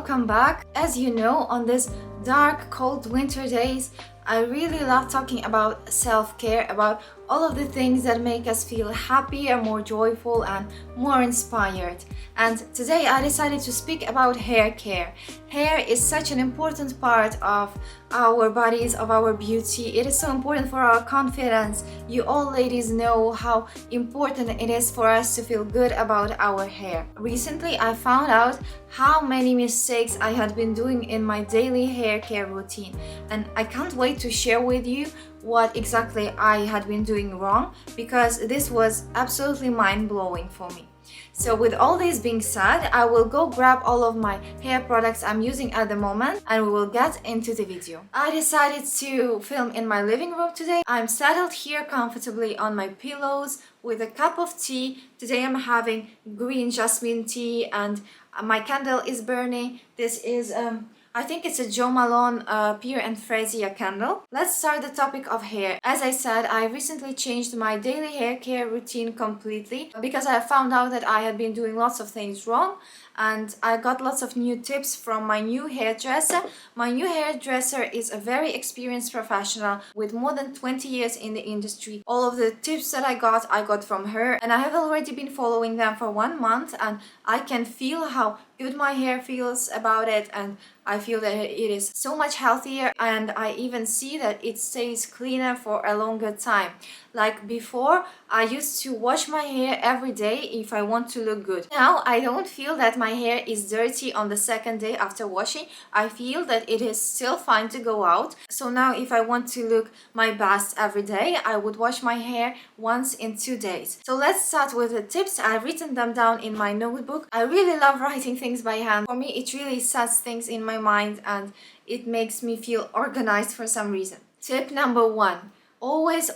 welcome back. As you know, on this dark, cold winter days, I really love talking about self-care, about all of the things that make us feel happier, more joyful, and more inspired. And today I decided to speak about hair care. Hair is such an important part of our bodies, of our beauty. It is so important for our confidence. You all ladies know how important it is for us to feel good about our hair. Recently, I found out how many mistakes I had been doing in my daily hair care routine, and I can't wait to share with you what exactly I had been doing wrong, because this was absolutely mind-blowing for me. So with all this being said, I will go grab all of my hair products I'm using at the moment and we will get into the video. I decided to film in my living room today. I'm settled here comfortably on my pillows with a cup of tea. Today I'm having green jasmine tea and my candle is burning. This is I think it's a Jo Malone Pear and Freesia candle. Let's start the topic of hair. As I said, I recently changed my daily hair care routine completely because I found out that I had been doing lots of things wrong, and I got lots of new tips from my new hairdresser. My new hairdresser is a very experienced professional with more than 20 years in the industry. All of the tips that I got from her, and I have already been following them for 1 month, and I can feel how good my hair feels about it, and I feel that it is so much healthier, and I even see that it stays cleaner for a longer time. Like before, I used to wash my hair every day if I want to look good. Now I don't feel that my hair is dirty on the second day after washing. I feel that it is still fine to go out. So now if I want to look my best every day, I would wash my hair once in 2 days. So let's start with the tips. I've written them down in my notebook. I really love writing things by hand. For me, it really sets things in my mind and it makes me feel organized for some reason. Tip number 1. Always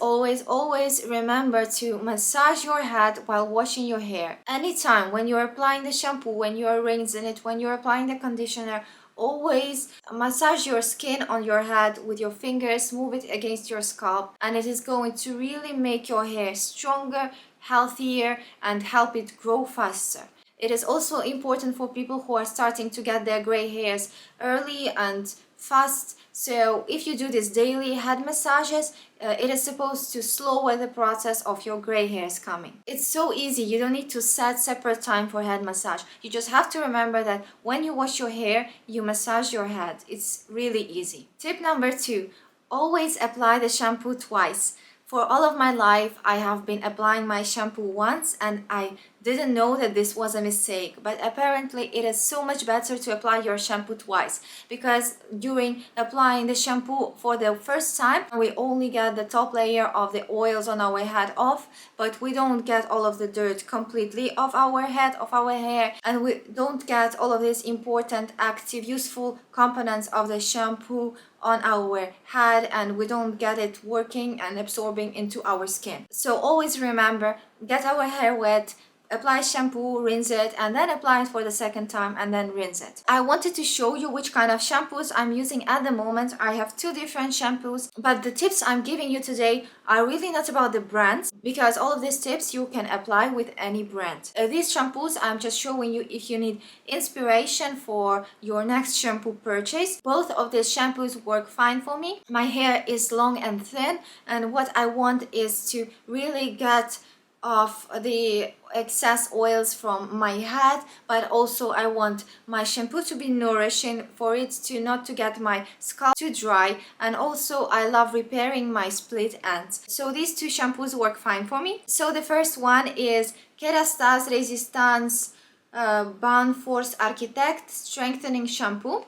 remember to massage your head while washing your hair. Anytime when you're applying the shampoo, when you're rinsing it, when you're applying the conditioner, always massage your skin on your head with your fingers, move it against your scalp, and it is going to really make your hair stronger, healthier, and help it grow faster. It is also important for people who are starting to get their gray hairs early and fast. So if you do this daily head massages, it is supposed to slow the process of your gray hairs coming. It's so easy. You don't need to set separate time for head massage. You just have to remember that when you wash your hair, you massage your head. It's really easy. Tip number 2. Always apply the shampoo twice. For all of my life, I have been applying my shampoo once and I didn't know that this was a mistake, but apparently it is so much better to apply your shampoo twice, because during applying the shampoo for the first time, we only get the top layer of the oils on our head off, but we don't get all of the dirt completely off our head, of our hair, and we don't get all of these important, active, useful components of the shampoo on our head, and we don't get it working and absorbing into our skin. So always remember, get our hair wet, apply shampoo, rinse it, and then apply it for the second time and then rinse it. I wanted to show you which kind of shampoos I'm using at the moment. I have 2 different shampoos, but the tips I'm giving you today are really not about the brands, because all of these tips you can apply with any brand. These shampoos I'm just showing you if you need inspiration for your next shampoo purchase. Both of these shampoos work fine for me. My hair is long and thin, and what I want is to really get off the excess oils from my head, but also I want my shampoo to be nourishing, for it to not to get my scalp too dry, and also I love repairing my split ends. So these 2 shampoos work fine for me. So the first one is Kerastase Resistance Bond Force Architect Strengthening Shampoo,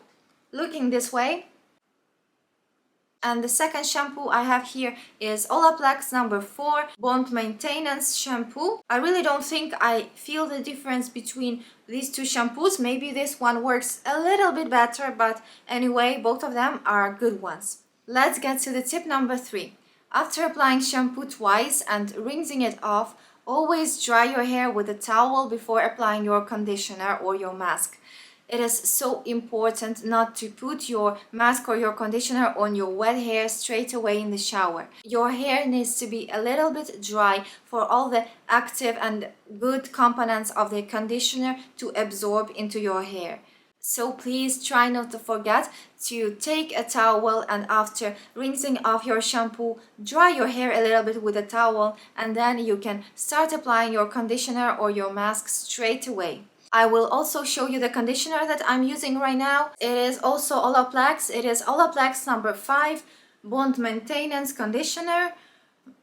looking this way. And the second shampoo I have here is Olaplex number 4 Bond Maintenance Shampoo. I really don't think I feel the difference between these 2 shampoos. Maybe this one works a little bit better, but anyway, both of them are good ones. Let's get to the tip number 3. After applying shampoo twice and rinsing it off, always dry your hair with a towel before applying your conditioner or your mask. It is so important not to put your mask or your conditioner on your wet hair straight away in the shower. Your hair needs to be a little bit dry for all the active and good components of the conditioner to absorb into your hair. So please try not to forget to take a towel, and after rinsing off your shampoo, dry your hair a little bit with a towel, and then you can start applying your conditioner or your mask straight away. I will also show you the conditioner that I'm using right now. It is also Olaplex. It is Olaplex number 5 Bond Maintenance Conditioner.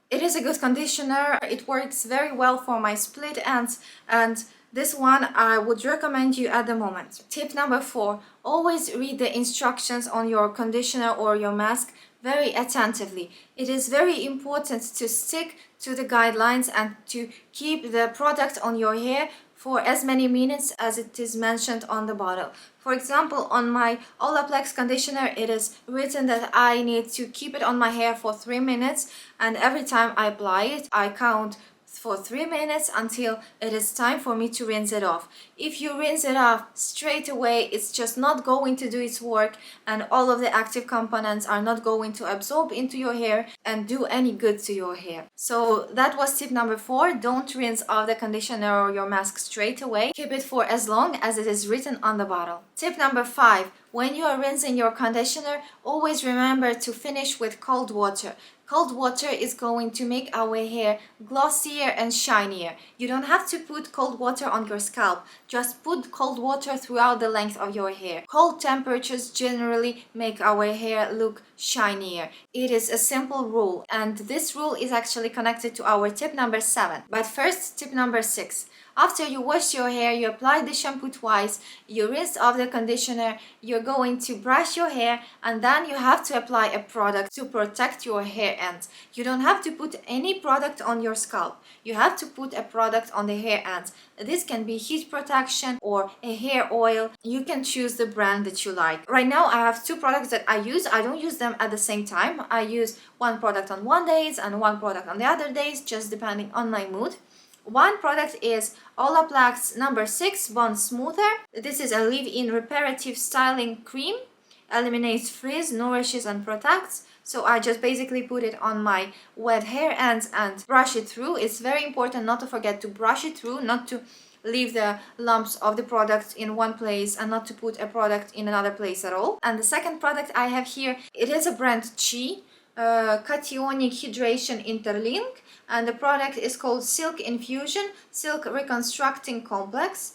It is a good conditioner. It works very well for my split ends, and this one I would recommend you at the moment. Tip number 4, always read the instructions on your conditioner or your mask very attentively. It is very important to stick to the guidelines and to keep the product on your hair for as many minutes as it is mentioned on the bottle. For example, on my Olaplex conditioner, it is written that I need to keep it on my hair for 3 minutes, and every time I apply it, I count for 3 minutes until it is time for me to rinse it off. If you rinse it off straight away, it's just not going to do its work, and all of the active components are not going to absorb into your hair and do any good to your hair. So that was tip number 4. Don't rinse off the conditioner or your mask straight away. Keep it for as long as it is written on the bottle. Tip number 5. When you are rinsing your conditioner, always remember to finish with cold water. Cold water is going to make our hair glossier and shinier. You don't have to put cold water on your scalp. Just put cold water throughout the length of your hair. Cold temperatures generally make our hair look shinier. It is a simple rule, and this rule is actually connected to our tip number 7. But first, tip number 6. After you wash your hair, you apply the shampoo twice, you rinse off the conditioner, you're going to brush your hair, and then you have to apply a product to protect your hair ends. You don't have to put any product on your scalp. You have to put a product on the hair ends. This can be heat protection or a hair oil. You can choose the brand that you like. Right now I have 2 products that I use. I don't use them at the same time. I use one product on one days and one product on the other days, just depending on my mood. One product is Olaplex number 6 Bond Smoother. This is a leave-in reparative styling cream. Eliminates frizz, nourishes and protects. So I just basically put it on my wet hair ends and brush it through. It's very important not to forget to brush it through, not to leave the lumps of the product in one place and not to put a product in another place at all. And the second product I have here, it is a brand Chi, Cationic Hydration Interlink, and the product is called Silk Infusion Silk Reconstructing Complex,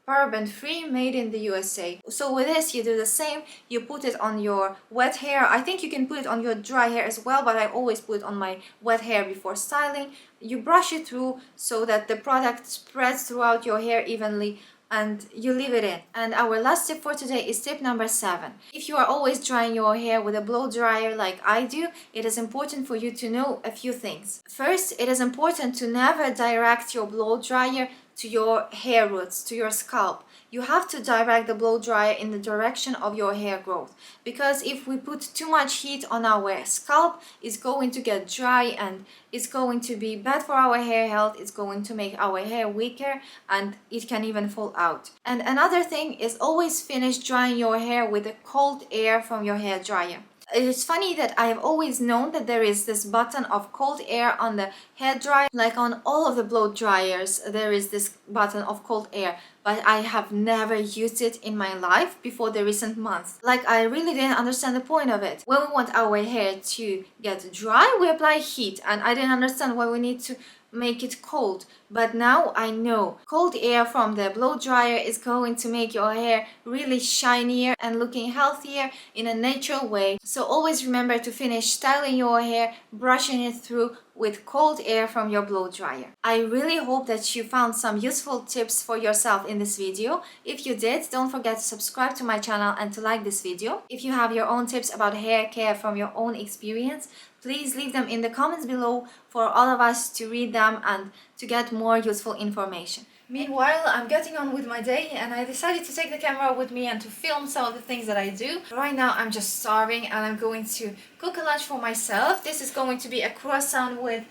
paraben free, made in the USA. So with this you do the same. You put it on your wet hair. I think you can put it on your dry hair as well, but I always put it on my wet hair before styling. You brush it through so that the product spreads throughout your hair evenly, and you leave it in. And our last tip for today is tip number 7. If you are always drying your hair with a blow dryer like I do, it is important for you to know a few things. First, it is important to never direct your blow dryer to your hair roots, to your scalp. You have to direct the blow dryer in the direction of your hair growth, because if we put too much heat on our scalp, it's going to get dry and it's going to be bad for our hair health. It's going to make our hair weaker and it can even fall out. And another thing is, always finish drying your hair with the cold air from your hair dryer. It's funny that I have always known that there is this button of cold air on the hair dryer, like on all of the blow dryers there is this button of cold air, but I have never used it in my life before the recent months. Like, I really didn't understand the point of it. When we want our hair to get dry, we apply heat, and I didn't understand why we need to make it cold. But now I know cold air from the blow dryer is going to make your hair really shinier and looking healthier in a natural way. So always remember to finish styling your hair, brushing it through with cold air from your blow dryer. I really hope that you found some useful tips for yourself in this video. If you did, don't forget to subscribe to my channel and to like this video. If you have your own tips about hair care from your own experience, please leave them in the comments below for all of us to read them and to get more useful information. Meanwhile, I'm getting on with my day, and I decided to take the camera with me and to film some of the things that I do. Right now I'm just starving and I'm going to cook a lunch for myself. This is going to be a croissant with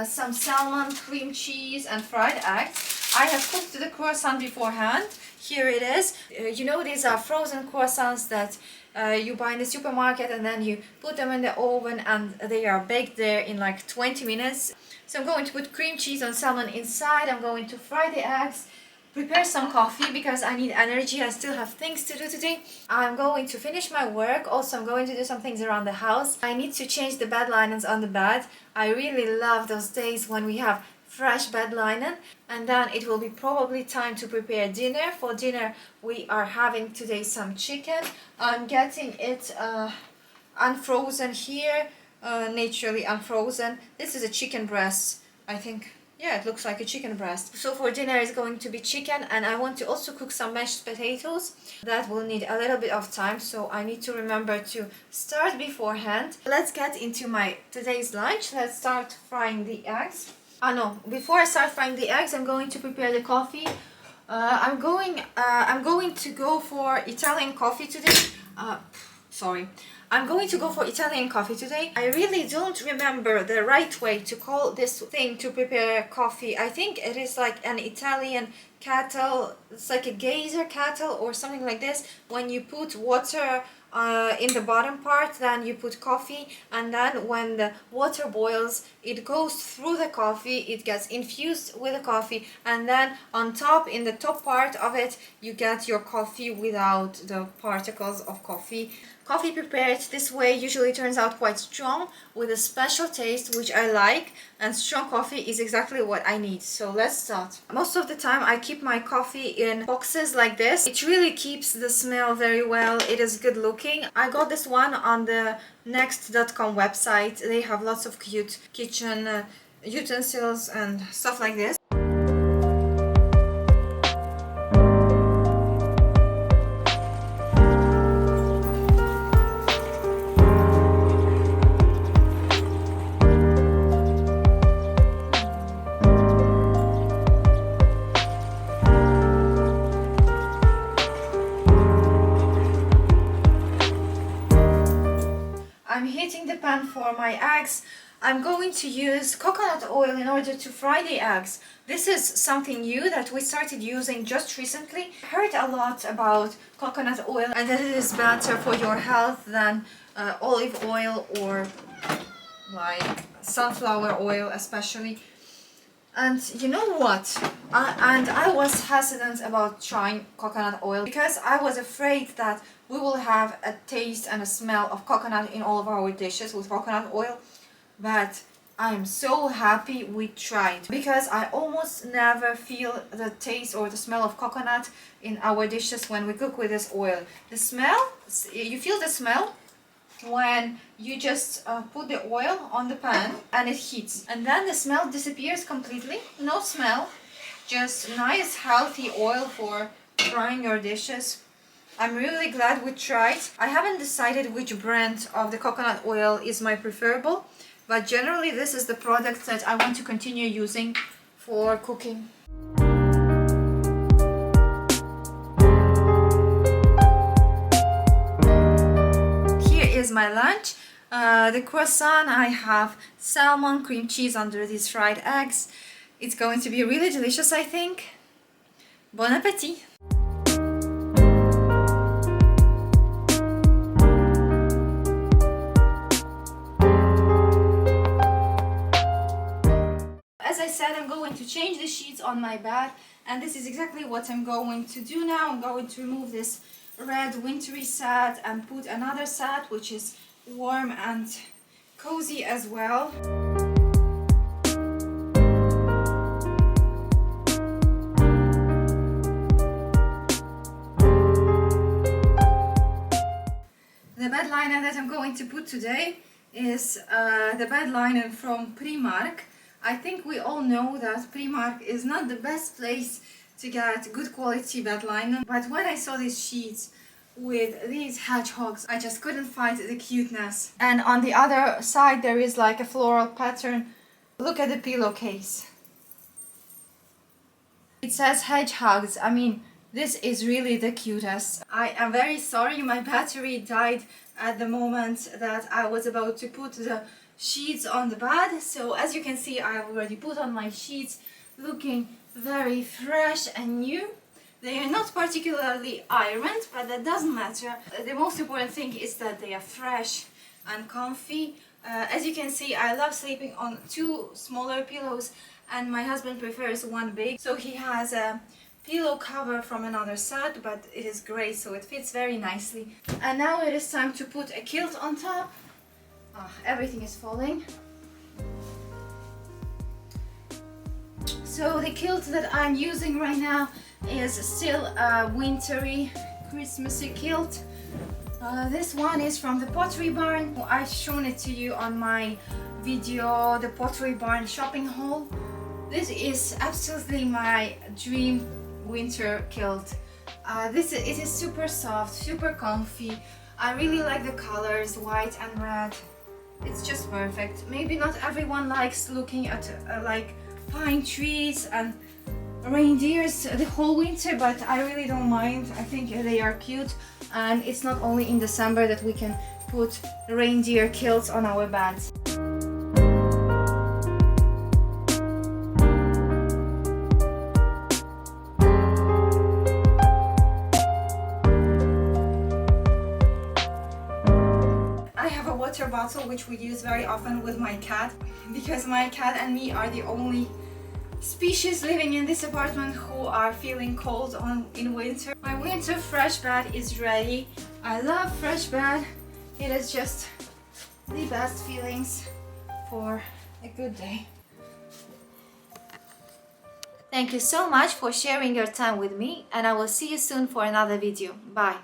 some salmon, cream cheese and fried eggs. I have cooked the croissant beforehand. Here it is. You know, these are frozen croissants that you buy in the supermarket, and then you put them in the oven and they are baked there in like 20 minutes. So I'm going to put cream cheese and salmon inside. I'm going to fry the eggs, prepare some coffee because I need energy. I still have things to do today. I'm going to finish my work. Also, I'm going to do some things around the house. I need to change the bed linens on the bed. I really love those days when we have fresh bed linen. And then it will be probably time to prepare dinner. For dinner, we are having today some chicken. I'm getting it unfrozen here, naturally unfrozen. This is a chicken breast, I think. Yeah, it looks like a chicken breast. So for dinner is going to be chicken, and I want to also cook some mashed potatoes. That will need a little bit of time, so I need to remember to start beforehand. Let's get into my today's lunch. Let's start frying the eggs. No, before I start frying the eggs, I'm going to prepare the coffee. I'm going to go for Italian coffee today. Sorry. I'm going to go for Italian coffee today. I really don't remember the right way to call this thing to prepare coffee. I think it is like an Italian kettle. It's like a geyser kettle or something like this. When you put water in the bottom part, then you put coffee, and then when the water boils, it goes through the coffee, it gets infused with the coffee, and then on top, in the top part of it, you get your coffee without the particles of coffee. Coffee prepared this way usually turns out quite strong with a special taste which I like, and strong coffee is exactly what I need. So let's start. Most of the time I keep my coffee in boxes like this. It really keeps the smell very well. It is good looking. I got this one on the next.com website. They have lots of cute kitchen utensils and stuff like this. I'm heating the pan for my eggs. I'm going to use coconut oil in order to fry the eggs. This is something new that we started using just recently. I heard a lot about coconut oil and that it is better for your health than olive oil or like sunflower oil especially. And you know what? I was hesitant about trying coconut oil because I was afraid that we will have a taste and a smell of coconut in all of our dishes with coconut oil. But I'm so happy we tried because I almost never feel the taste or the smell of coconut in our dishes when we cook with this oil. The smell, you feel the smell when you just put the oil on the pan and it heats, and then the smell disappears completely. No smell, just nice healthy oil for frying your dishes. I'm really glad we tried. I haven't decided which brand of the coconut oil is my preferable, but generally this is the product that I want to continue using for cooking. Is my lunch. The croissant, I have salmon, cream cheese under these fried eggs. It's going to be really delicious, I think. Bon appétit! As I said, I'm going to change the sheets on my bed, and this is exactly what I'm going to do now. I'm going to remove this red wintry set and put another set which is warm and cozy as well. The bed liner that I'm going to put today is the bed liner from Primark. I think we all know that Primark is not the best place to get good quality bed liner, but when I saw these sheets with these hedgehogs, I just couldn't find the cuteness. And on the other side there is like a floral pattern. Look at the pillowcase. It says hedgehogs. I mean, this is really the cutest. I am very sorry my battery died at the moment that I was about to put the sheets on the bed. So as you can see, I have already put on my sheets, looking very fresh and new. They are not particularly ironed, but that doesn't matter. The most important thing is that they are fresh and comfy. As you can see, I love sleeping on two smaller pillows, and my husband prefers one big. So he has a pillow cover from another side, but it is great, so it fits very nicely. And now it is time to put a kilt on top. Everything is falling. So the kilt that I'm using right now is still a wintry, Christmassy kilt. This one is from the Pottery Barn. I've shown it to you on my video, the Pottery Barn shopping haul. This is absolutely my dream winter kilt. It is super soft, super comfy. I really like the colors, white and red. It's just perfect. Maybe not everyone likes looking at like pine trees and reindeers the whole winter, but I really don't mind. I think they are cute, and it's not only in December that we can put reindeer kilts on our beds. I have a water bottle which we use very often with my cat, because my cat and me are the only species living in this apartment who are feeling cold in winter. My winter fresh bed is ready. I love fresh bed. It is just the best feelings for a good day. Thank you so much for sharing your time with me, and I will see you soon for another video. Bye.